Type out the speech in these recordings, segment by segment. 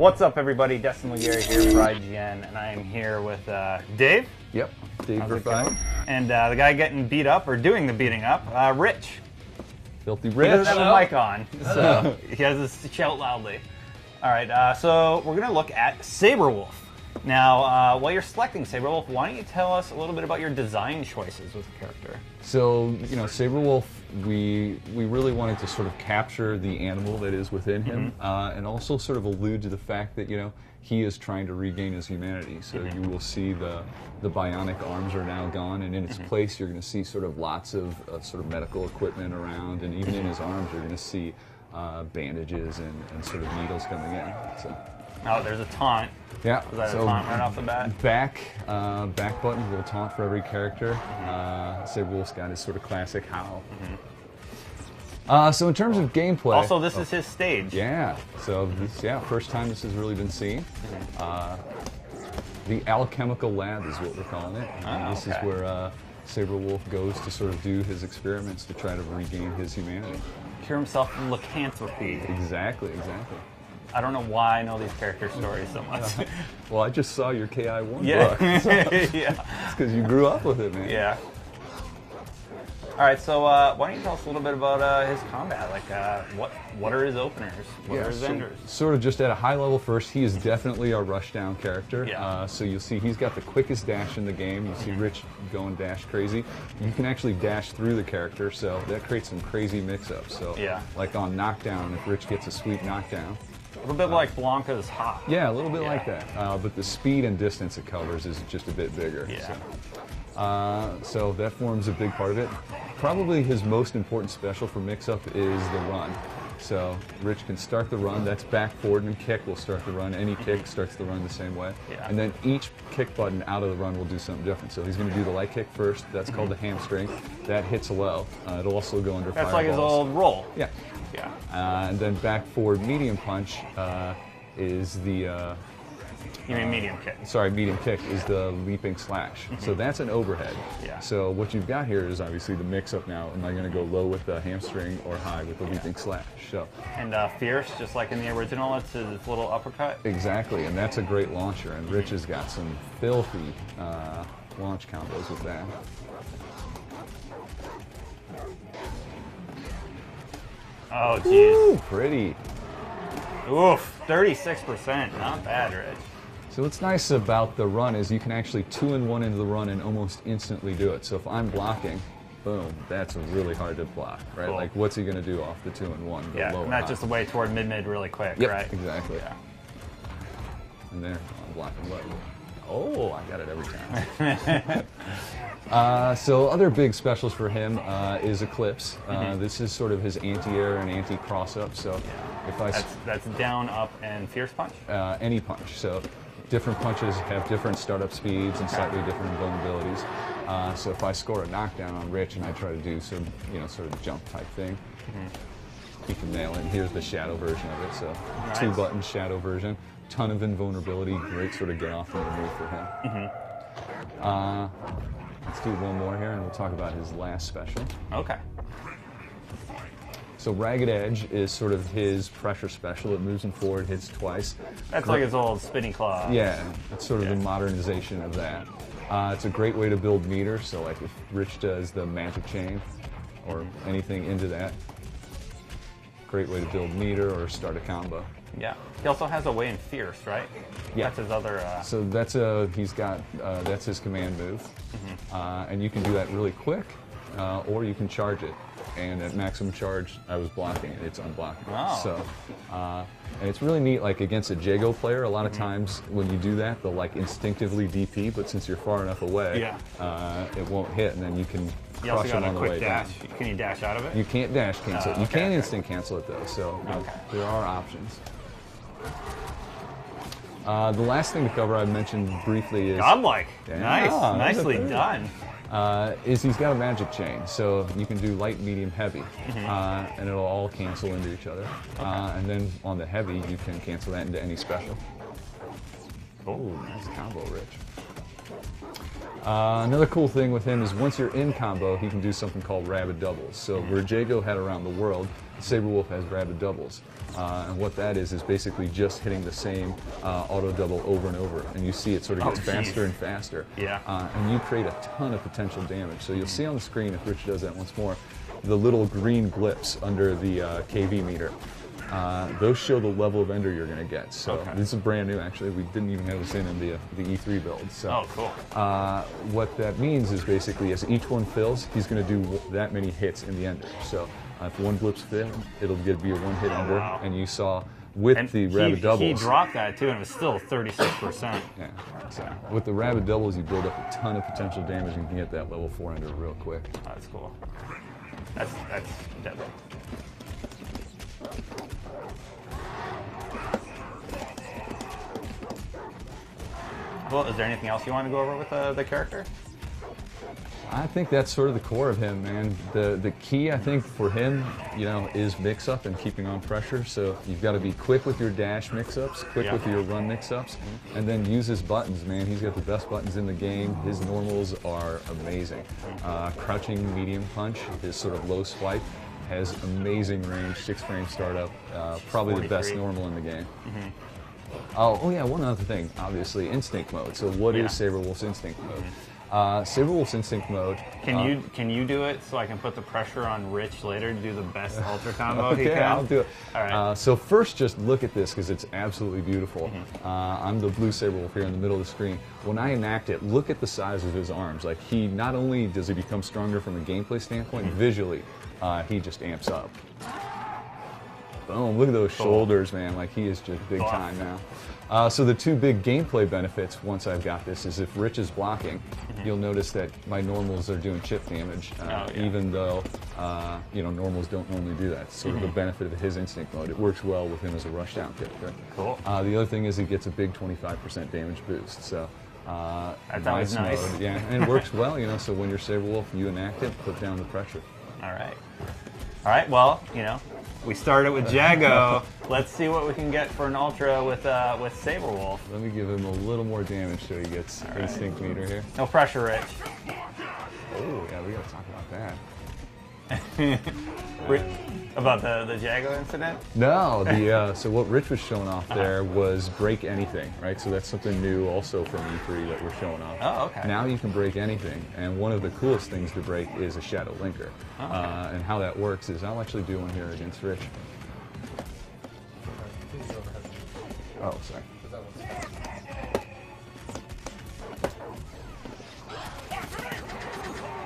What's up, everybody? Destin Legary here for IGN, and I am here with Dave. Yep, Dave Verfine. And the guy getting beat up, or doing the beating up, Rich. Filthy He Rich. doesn't have a mic on, so he has to shout loudly. All right, so we're going to look at Sabrewulf. Now, while you're selecting Sabrewulf, why don't you tell us a little bit about your design choices with the character? So, you know, Sabrewulf, we really wanted to sort of capture the animal that is within him, and also sort of allude to the fact that, you know, he is trying to regain his humanity. So you will see the bionic arms are now gone, and in its place you're going to see sort of lots of sort of medical equipment around, and even in his arms you're going to see bandages and sort of needles coming in. So. Oh, there's a taunt. Yeah. Is that a taunt right off the bat? Back button, little taunt for every character. Sabrewulf's got his sort of classic howl. So in terms of gameplay... Also, this is his stage. Yeah. So, first time this has really been seen. The alchemical lab is what we're calling it. This is where Sabrewulf goes to sort of do his experiments to try to regain his humanity. Cure himself from lycanthropy. Exactly. I don't know why I know these character stories so much. Well, I just saw your KI1 book. So yeah. It's because you grew up with it, man. Yeah. All right, so why don't you tell us a little bit about his combat? Like, what are his openers? What are his enders? Sort of just at a high level first, he is definitely a rushdown character. Yeah. So you'll see he's got the quickest dash in the game. You see Rich going dash crazy. You can actually dash through the character, so that creates some crazy mix-ups. So, like on knockdown, if Rich gets a sweet knockdown, a little bit like Blanca's hop. Yeah, a little bit like that. But the speed and distance it covers is just a bit bigger. Yeah. So that forms a big part of it. Probably his most important special for mix-up is the run. So Rich can start the run. That's back, forward, and kick will start the run. Any kick starts the run the same way. Yeah. And then each kick button out of the run will do something different. So he's going to do the light kick first. That's called the hamstring. That hits low. It'll also go under fireballs. That's like his old roll. Yeah. Yeah. And then back, forward, medium punch is the... You mean medium kick? Sorry, medium kick is the leaping slash. So that's an overhead. Yeah. So what you've got here is obviously the mix-up now. Am I going to go low with the hamstring or high with the leaping slash? So. And Fierce, just like in the original, it's his little uppercut? Exactly, and that's a great launcher. And Rich has got some filthy launch combos with that. Oh, jeez. Pretty. Oof, 36%. Not bad, Rich. So what's nice about the run is you can actually 2-in-1 into the run and almost instantly do it. So if I'm blocking, boom, that's really hard to block, right? Cool. Like, what's he going to do off the 2-in-1? Yeah, and that's just a way toward mid-mid really quick, right? Exactly. Yeah. And there, I'm blocking low. Oh, I got it every time. So other big specials for him is Eclipse. This is sort of his anti-air and anti-cross-up. So if that's down, up, and fierce punch? Any punch. So different punches have different startup speeds and slightly different vulnerabilities. So if I score a knockdown on Rich and I try to do some, sort of jump type thing, he can nail it. Here's the shadow version of it. So nice. 2-button shadow version. Ton of invulnerability. Great sort of get off and move for him. Let's do one more here and we'll talk about his last special. Okay. So Ragged Edge is sort of his pressure special. It moves him forward, hits twice. That's like his old spinning claw. Yeah, it's sort of the modernization of that. It's a great way to build meter. So like if Rich does the magic chain or anything into that, great way to build meter or start a combo. Yeah. He also has a way in Fierce, right? Yeah. That's his other... So that's that's his command move. And you can do that really quick, or you can charge it. And at maximum charge, I was blocking it. It's unblockable. Wow. So, and it's really neat, like against a Jago player, a lot of times when you do that, they'll like instinctively DP, but since you're far enough away, it won't hit, and then you can crush them on the way down. Can you dash out of it? You can't dash cancel it. You can instant cancel it though, so there are options. The last thing to cover I mentioned briefly is... Godlike. Nice. Nicely done. Is he's got a magic chain, so you can do light, medium, heavy, and it'll all cancel into each other. And then on the heavy, you can cancel that into any special. Cool. Ooh, nice combo, Rich. Another cool thing with him is once you're in combo, he can do something called rapid doubles. So where Jago had around the world, Sabrewulf has rapid doubles. And what that is basically just hitting the same auto double over and over. And you see it sort of gets faster and faster. Yeah. And you create a ton of potential damage. So you'll see on the screen, if Rich does that once more, the little green blips under the KV meter. Those show the level of ender you're going to get. So this is brand new, actually. We didn't even have this in the E3 build. So, cool. What that means is basically as each one fills, he's going to do that many hits in the ender. So if one blip's filled, it'll be a one-hit ender. Wow. And you saw with the rapid doubles. He dropped that too, and it was still 36%. Yeah. So with the rapid doubles, you build up a ton of potential damage and you can get that level 4 ender real quick. Oh, that's cool. That's deadly. Well, is there anything else you want to go over with the character? I think that's sort of the core of him, man. The key, I think, for him, is mix-up and keeping on pressure. So you've got to be quick with your dash mix-ups, quick with your run mix-ups, and then use his buttons, man. He's got the best buttons in the game. His normals are amazing. Crouching medium punch, his sort of low swipe, has amazing range, 6-frame startup, probably 43. The best normal in the game. Oh yeah, one other thing, obviously, instinct mode. So what is Sabrewulf's instinct mode? Sabrewulf's instinct mode. Can you do it so I can put the pressure on Rich later to do the best ultra combo he can? I'll do it. All right. So first, just look at this because it's absolutely beautiful. I'm the blue Sabrewulf here in the middle of the screen. When I enact it, look at the size of his arms. Like he not only does he become stronger from a gameplay standpoint, visually, he just amps up. Boom! Look at those shoulders, man. Like he is just big time now. So the two big gameplay benefits once I've got this is if Rich is blocking, you'll notice that my normals are doing chip damage, even though normals don't normally do that. It's sort of the benefit of his instinct mode. It works well with him as a rushdown character. Cool. The other thing is he gets a big 25% damage boost. So that's always nice. Mode, and it works well. So when you're Sabrewulf, you enact it, put down the pressure. All right. Well, we started with Jago. Let's see what we can get for an ultra with Sabrewulf. Let me give him a little more damage so he gets instinct meter here. No pressure, Rich. Oh yeah, we gotta talk about that. About the Jago incident? No, so what Rich was showing off there was break anything, right? So that's something new also from E3 that we're showing off. Oh, okay. Now you can break anything, and one of the coolest things to break is a shadow linker. Oh, okay. And how that works is I'll actually do one here against Rich. Oh, sorry.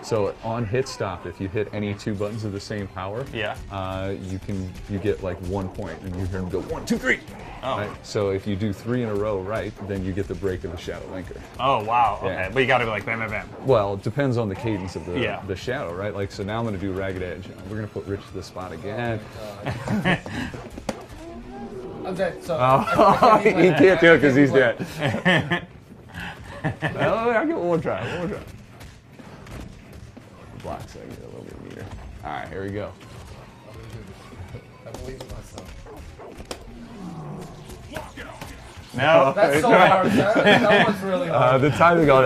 So on hit stop, if you hit any two buttons of the same power, you get like 1 point, and you hear him go 1, 2, 3. Oh. Right? So if you do 3 in a row right, then you get the break of the shadow linker. Oh wow. Okay, but you got to be like bam, bam, bam. Well, it depends on the cadence of the shadow, right? Like so now I'm going to do ragged edge. We're going to put Rich to the spot again. I'm dead. So he can't do it because he's dead. I'll get one more try. Block so I get a little bit meter. All right, here we go. I believe in myself. No, that's so hard. That one's really hard. The timing on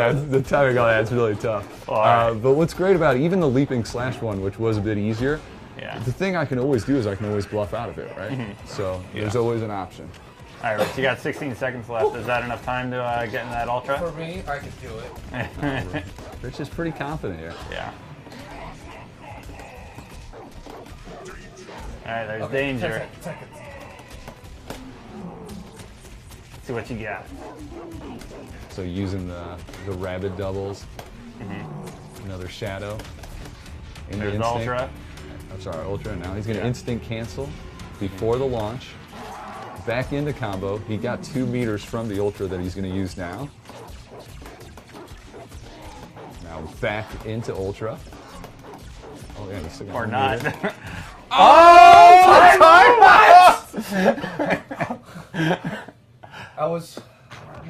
that's really tough. But what's great about it, even the leaping slash one, which was a bit easier, the thing I can always do is I can always bluff out of it, right? So there's always an option. All right, Rich, you got 16 seconds left. Is that enough time to get in that ultra? For me, I can do it. Rich is pretty confident here. Yeah. All right, there's danger. 10 seconds. See what you got. So using the rapid doubles, another shadow. There's ultra. I'm sorry, ultra. Now he's going to instinct cancel before the launch. Back into combo. He got 2 meters from the ultra that he's going to use now. Now back into ultra. Oh yeah, he's still got or not. I was,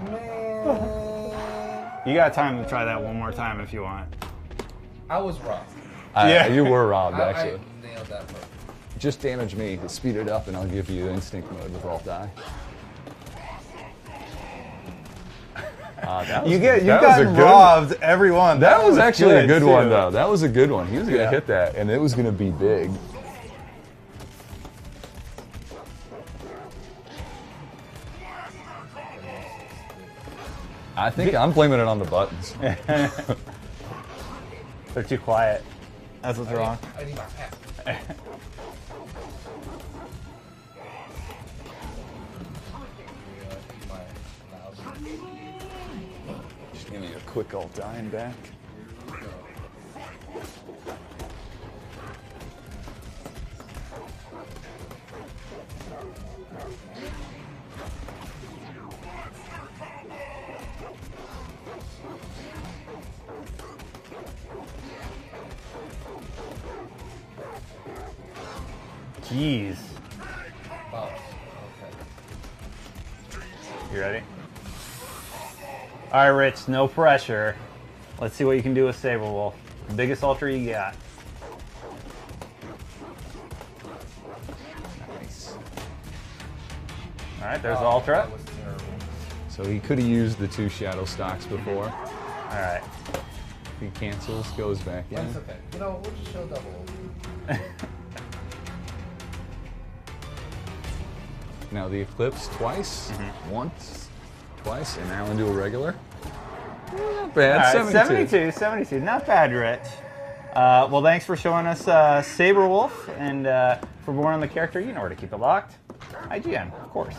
man. You got time to try that one more time if you want. I was robbed. You were robbed, actually. I nailed that part. Just damage me to speed it up, and I'll give you instinct mode with alt die. You've that was a gotten good robbed every one. That was actually a good one, too. though. That was a good one. He was going to Yeah. hit that, and it was going to be big. I think I'm blaming it on the buttons. They're too quiet. That's what's wrong. I need my hat. Just give me a quick old dime back. Jeez. Oh, okay. You ready? All right, Rich, no pressure. Let's see what you can do with Sabrewulf. The biggest ultra you got. Nice. All right, there's the Oh, ultra. that was terrible. So he could have used the 2 shadow stocks before. All right. If he cancels, goes back in. That's okay. You know, we'll just show double. Now the Eclipse twice, once, twice, and now into a regular. Not bad. All right, 72. Not bad, Rich. Well, thanks for showing us Sabrewulf, and for more on the character, you know where to keep it locked. IGN, of course.